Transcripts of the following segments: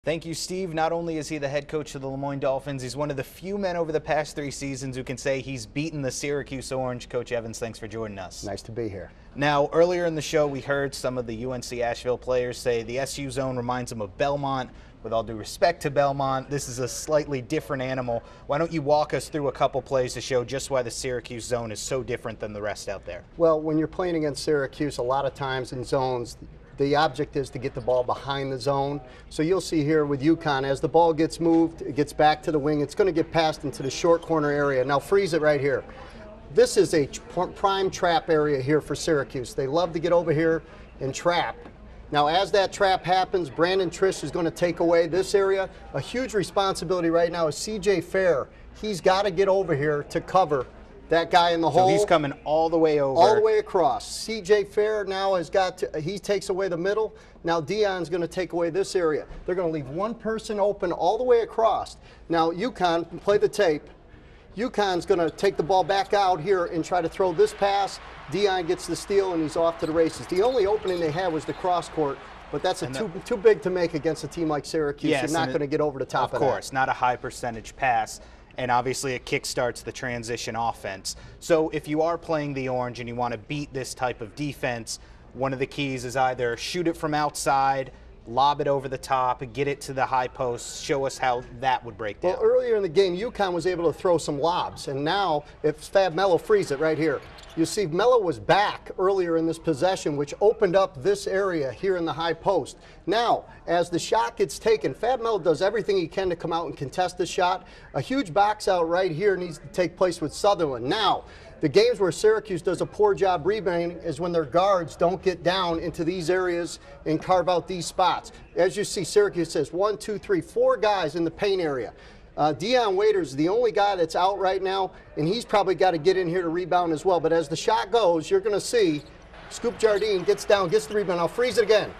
Thank you, Steve. Not only is he the head coach of the Moyne Dolphins, he's one of the few men over the past 3 seasons who can say he's beaten the Syracuse Orange. Coach Evans, thanks for joining us. Nice to be here. Now, earlier in the show, we heard some of the UNC Asheville players say the SU zone reminds them of Belmont. With all due respect to Belmont, this is a slightly different animal. Why don't you walk us through a couple plays to show just why the Syracuse zone is so different than the rest out there? Well, when you're playing against Syracuse, a lot of times in zones, the object is to get the ball behind the zone. So you'll see here with UConn, as the ball gets moved, it gets back to the wing, it's going to get passed into the short corner area. Now freeze it right here. This is a prime trap area here for Syracuse. They love to get over here and trap. Now as that trap happens, Brandon Trish is going to take away this area. A huge responsibility right now is CJ Fair. He's got to get over here to cover that guy in the hole. So he's coming all the way over. All the way across. CJ Fair now has got to, he takes away the middle. Now Dion's going to take away this area. They're going to leave one person open all the way across. Now UConn, play the tape. UConn's going to take the ball back out here and try to throw this pass. Dion gets the steal and he's off to the races. The only opening they had was the cross court, but that's too big to make against a team like Syracuse. Yes, you're not going to get over the top of that. Of course, not a high percentage pass. And obviously it kickstarts the transition offense. So if you are playing the Orange and you want to beat this type of defense, one of the keys is either shoot it from outside, lob it over the top, get it to the high post. Show us how that would break down. Well, earlier in the game, UConn was able to throw some lobs, and now if Fab Melo frees it right here, you see Melo was back earlier in this possession, which opened up this area here in the high post. Now, as the shot gets taken, Fab Melo does everything he can to come out and contest the shot. A huge box out right here needs to take place with Sutherland. Now, the games where Syracuse does a poor job rebounding is when their guards don't get down into these areas and carve out these spots. As you see, Syracuse says 1, 2, 3, 4 guys in the paint area. Dion Waiters is the only guy that's out right now, and he's probably got to get in here to rebound as well. But as the shot goes, you're going to see Scoop Jardine gets down, gets the rebound. I'll freeze it again.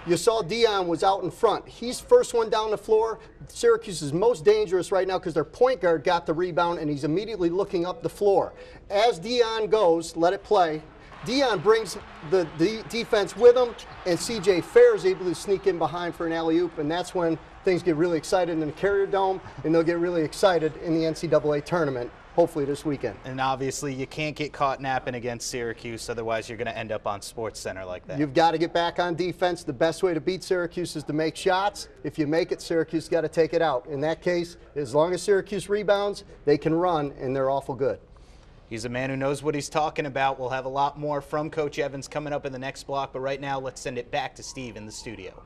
You saw Dion was out in front. He's first one down the floor. Syracuse is most dangerous right now because their point guard got the rebound, and he's immediately looking up the floor. As Dion goes, let it play. Dion brings the defense with him, and CJ Fair is able to sneak in behind for an alley-oop, and that's when things get really excited in the Carrier Dome, and they'll get really excited in the NCAA tournament, hopefully this weekend. And obviously you can't get caught napping against Syracuse, otherwise you're going to end up on SportsCenter like that. You've got to get back on defense. The best way to beat Syracuse is to make shots. If you make it, Syracuse got to take it out. In that case, as long as Syracuse rebounds, they can run, and they're awful good. He's a man who knows what he's talking about. We'll have a lot more from Coach Evans coming up in the next block, but right now let's send it back to Steve in the studio.